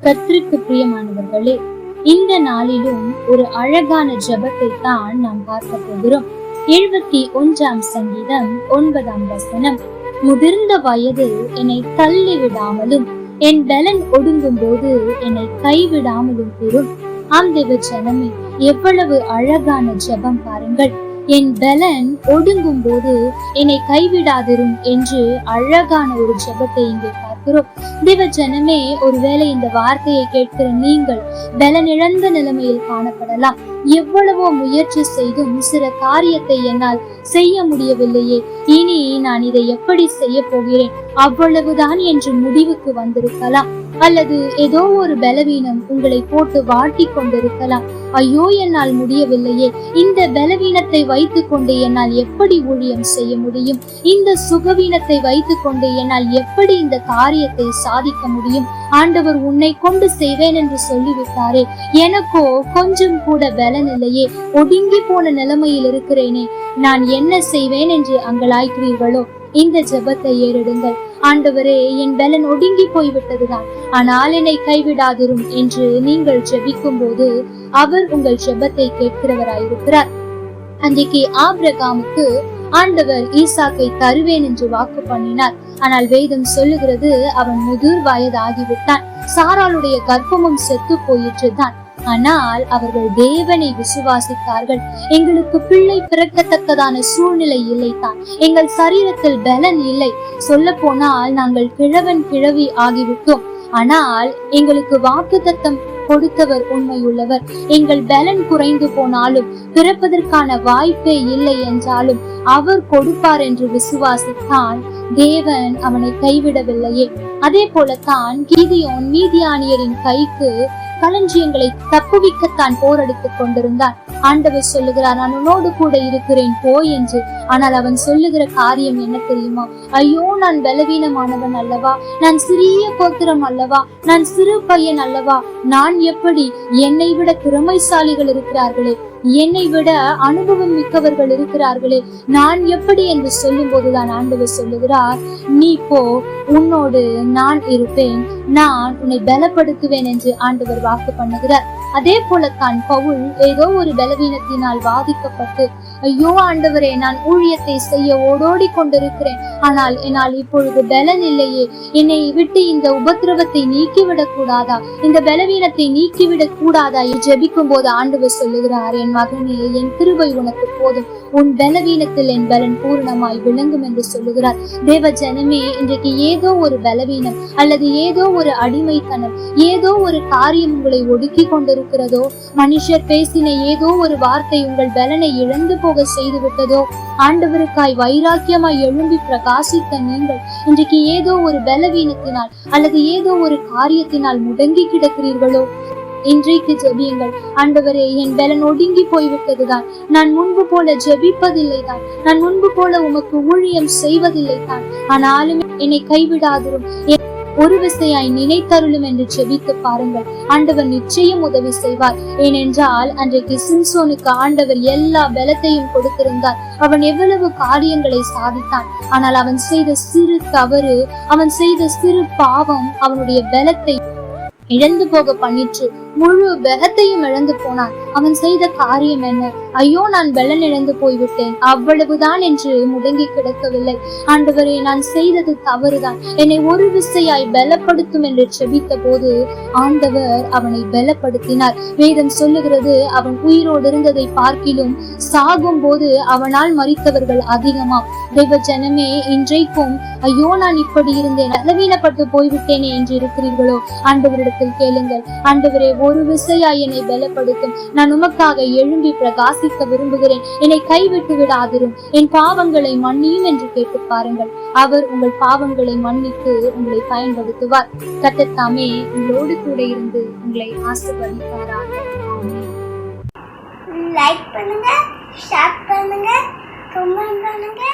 கர்த்தருக்கு பிரியமானவர்களே, இந்த நாளிலும் ஒரு அழகான ஜெபத்தை தான் நாம் பார்க்க போகிறோம். 71ஆம் சங்கீதம் 9ஆம் வசனம். முதிர்ந்த வயதில் என்னை தள்ளி விடாமலும் என் பலன் ஒடுங்கும் போது என்னை கைவிடாமலும் பெறும். ஆம் தேவ ஜனமே, எவ்வளவு அழகான ஜெபம் பாருங்கள். என் பலன் ஒடுங்கும் போது என்னை கைவிடாதிரும் என்று அழகான ஒரு ஜெபத்தை இங்கே பார்க்கிறோம். தேவ ஜனமே, ஒருவேளை இந்த வார்த்தையை கேட்கிற நீங்கள் பலன் இழந்த நிலைமையில் காணப்படலாம். எவ்வளவோ முயற்சி செய்தும் சில காரியத்தை என்னால் செய்ய முடியவில்லையே, இனி நான் இதை எப்படி செய்ய போகிறேன், அவ்வளவுதான் என்று முடிவுக்கு வந்திருக்கலாம். அல்லது ஏதோ ஒரு பலவீனம் உங்களை போட்டு வாட்டி கொண்டிருக்கலாம். ஐயோ, என்னால் முடியவில்லையே, இந்த பலவீனத்தை வைத்துக் கொண்டு என்னால் எப்படி ஊழியம் செய்ய முடியும், இந்த சுகவீனத்தை வைத்துக் கொண்டு என்னால் எப்படி இந்த காரியத்தை சாதிக்க முடியும், ஆண்டவர் உன்னை கொண்டு செய்வேன் என்று சொல்லிவிட்டாரே, எனக்கோ கொஞ்சம் கூட பலன் இல்லையே, ஒடுங்கி போன நிலைமையில் இருக்கிறேனே, நான் என்ன செய்வேன் என்று அங்கலாய்க்கிறீர்களோ, இந்த ஜெபத்தை ஏறெடுங்கள். ஆண்டவரே, என் பலன் ஒடுங்கி போய்விட்டதுதான், ஆனால் என்னை கைவிடாதிரும் என்று நீங்கள் ஜெபிக்கும் போது அவர் உங்கள் ஜெபத்தை கேட்கிறவராயிருக்கிறார். அன்றைக்கு ஆபிரகாமுக்கு ஆண்டவர் ஈசாக்கை தருவேன் என்று வாக்கு பண்ணினார். ஆனால் வேதம் சொல்லுகிறது அவன் முதிர் வயது ஆகிவிட்டான். சாராளுடைய கர்ப்பமும் செத்து போயிற்றுதான். ஆனால் அவர்கள் தேவனை விசுவாசித்தார்கள். எங்களுக்கு பிள்ளை பிறக்கத்தக்கதான சூழ்நிலை இல்லைதான், எங்கள் சரீரத்தில் பலன் இல்லை, சொல்ல போனால் நாங்கள் கிழவன் கிழவி ஆகிவிட்டோம், ஆனால் எங்களுக்கு வாக்குத்தத்தம் கொடுத்தவர் உண்மையுள்ளவர், எங்கள் பலன் குறைந்து போனாலும் பிறப்பதற்கான வாய்ப்பே இல்லை என்றாலும் அவர் கொடுப்பார் என்று விசுவாசித்தான். தேவன் அவனை கைவிடவில்லையே. அதே போலத்தான் கிதியோன் மீதியானியரின் கைக்கு களஞ்சியங்களை தப்புவிக்கத்தான் போரெடுத்துக் கொண்டிருந்தான். ஆண்டவர் சொல்லுகிறார், நான் உன்னோடு கூட இருக்கிறேன் போ என்று. ஆனால் அவன் சொல்லுகிற காரியம் என்ன தெரியுமா? ஐயோ, நான் பலவீனமானவன் அல்லவா, நான் சிறிய கோத்திரம் அல்லவா, நான் சிறு பையன் அல்லவா, நான் எப்படி, என்னை விட திறமைசாலிகள் இருக்கிறார்களே, என்னை விட அனுபவம் மிக்கவர்கள் இருக்கிறார்களே, நான் எப்படி என்று சொல்லும் போதுதான் ஆண்டவர் சொல்லுகிறார், நீ போ, உன்னோடு நான் இருப்பேன், நான் உன்னை பலப்படுத்துவேன் என்று ஆண்டவர் வாக்கு பண்ணுகிறார். அதே போலத்தான் பவுல் ஏதோ ஒரு பலவீனத்தினால் வாதிக்கப்பட்டு, ஐயோ ஆண்டவரே, நான் ஊழியத்தை செய்ய ஓடோடி கொண்டிருக்கிறேன், ஆனால் என்னால் இப்பொழுது பலன் இல்லையே, என்னை விட்டு இந்த உபத்திரவத்தை நீக்கிவிடக் கூடாதா, இந்த பலவீனத்தை நீக்கிவிடக் கூடாதா ஜெபிக்கும் போது ஆண்டவர் சொல்லுகிறார், என் மகனே, என் கிருபை உனக்கு போதும், உன் பலவீனத்தில் என் பலன் பூர்ணமாய் விளங்கும் என்று சொல்லுகிறார். தேவ ஜனமே, இன்றைக்கு ஏதோ ஒரு பலவீனம் அல்லது ஏதோ ஒரு அடிமைத்தனம், ஏதோ ஒரு காரியம் உங்களை ஒடுக்கி கொண்டிருக்கிறதோ, மனுஷர் பேசின ஏதோ ஒரு வார்த்தை உங்கள் பலனை இழந்து போக செய்து விட்டதோ, ஆண்டவருக்காய் வைராக்கியமாய் எழும்பி பிரகாசித்த நீங்கள் இன்றைக்கு ஏதோ ஒரு பலவீனத்தினால் அல்லது ஏதோ ஒரு காரியத்தினால் முடங்கி கிடக்கிறீர்களோ, இன்றைக்கு ஜெபியுங்கள். ஆண்டவரே, என் பலன் ஒடுங்கி போய்விட்டதுதான், நான் முன்பு போல ஜெபிப்பதில்லை தான், நான் முன்பு போல உமக்கு ஊழியம் செய்வதில்லை தான், ஆனாலும் என்னை கைவிடாதிரும், ஒரு விசையாய் நினைத்தருளும் என்று ஜெபித்து பாருங்கள். ஆண்டவர் நிச்சயம் உதவி செய்வார். ஏனென்றால் அன்றைக்கு சிம்சோனுக்கு ஆண்டவர் எல்லா பலத்தையும் கொடுத்திருந்தார். அவன் எவ்வளவு காரியங்களை சாதித்தான். ஆனால் அவன் செய்த சிறு தவறு, அவன் செய்த சிறு பாவம் அவனுடைய பலத்தை இழந்து போக பண்ணிற்று. முழு பலத்தையும் இழந்து போனான். அவன் செய்த காரியம் என்ன? ஐயோ, நான் பலன் இழந்து போய்விட்டேன், அவ்வளவுதான் என்று முடங்கி கிடக்கவில்லை. ஆண்டவரே, நான் செய்தது தவறுதான், என்னை ஒரு விசையாய் பலப்படுத்தும் என்று செபித்த போது ஆண்டவர் அவனை பலப்படுத்தினார். வேதம் சொல்லுகிறது, அவன் உயிரோடு இருந்ததை பார்க்கிலும் சாகும் போது அவனால் மரித்தவர்கள் அதிகமாம். தேவ ஜனமே, இன்றைக்கும் ஐயோ, நான் இப்படி இருந்தேன், பலவீனப்பட்டு போய்விட்டேனே என்று இருக்கிறீர்களோ, ஆண்டவரிடத்தில் கேளுங்கள். ஆண்டவரே, ஒரு விசையாய் என்னை பலப்படுத்தும், நான் உமக்காக எழும்பி பிரகாசிக்க விரும்புகிறேன், என்னை கைவிட்டு விடாதிரும், என் பாவங்களை மன்னியும் என்று கேட்டு பாருங்கள். அவர் உங்கள் பாவங்களை மன்னித்து உங்களை பயன்படுத்துவார். கர்த்தர் தாமே உங்களோடு கூட இருந்து உங்களை ஆசீர்வதிப்பாராக. லைக் பண்ணுங்க, ஷேர் பண்ணுங்க, கமெண்ட் பண்ணுங்க.